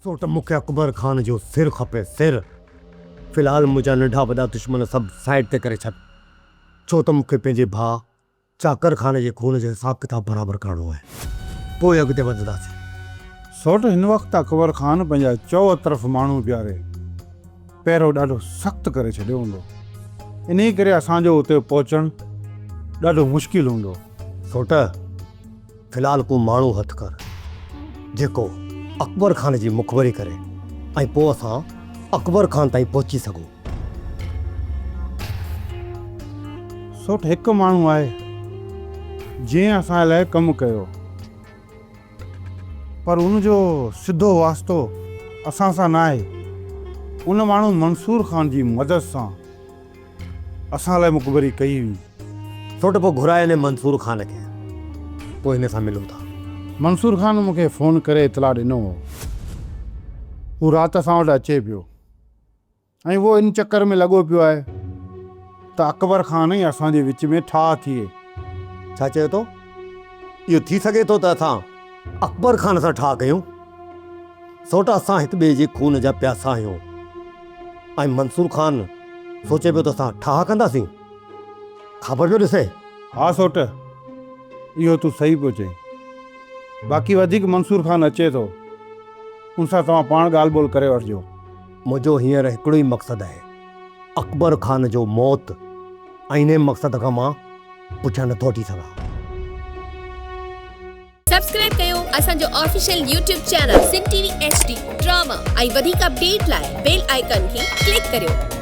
सोट मुख्य अकबर खान जो सिर खपे सिर। फिलहाल मुझा नंढा वॾा दुश्मन सब साइड ते करे छॾ, छो त मूंखे पंहिंजे भाउ चाकर खान जे खून जो हिसाब किताब बराबर करणो आहे, पोइ अॻिते वधंदासीं। सोट हिन वक़्तु अकबर खान पंहिंजा चओ तरफ़ माण्हू बीहारे पहिरियों ॾाढो सख़्तु करे छॾियो हूंदो, इन करे असांजो उते पहुचणु ॾाढो मुश्किल हूंदो। सोट फिलहाल को माण्हू हथ कर जेको अकबर खान जी मुखबरी करे, ऐं पोइ असां अकबर खान ताईं पहुची सघूं। सोट हिकु माण्हू आहे जंहिं असां लाइ कमु कयो, पर उनजो सिधो वास्तो असां सां न आहे। उन माण्हू मंसूर खान जी मदद सां असां लाइ मुखबरी कई हुई। सोट पोइ घुराए ने मंसूर खान खे, पोइ हिन सां मिलूं था। मंसूर खान मूंखे फ़ोन करे इतला ॾिनो हो, हू राति असां वटि अचे पियो ऐं उहो इन चकर में लॻो पियो आहे त अकबर खान ई असांजे विच में ठाह थिए। छा चयो तो? इहो थी सघे थो त असां अकबर खान सां ठाह कयूं? सोट असां हिक ॿिए जे खून जा प्यासा आहियूं, ऐं मंसूर खान सोचे पियो त असां ठाह कंदासीं। ख़बर पियो ॾिसे? हा सोट, इहो तूं सही पियो चई। बाक़ी वधीक मंसूर खान अचे थो, उन सां तव्हां पाण ॻाल्हि ॿोल करे वठिजो। मुंहिंजो हींअर हिकिड़ो ई मक़सदु आहे, अकबर खान जो मौत, ऐं इन मक़सद खां मां पुठियां नथो हटी सघां। सब्सक्राइब कयो असांजो official YouTube channel Sindh TV HD drama ऐं वधीक अपडेट लाइ बेल आइकन खे क्लिक करियो।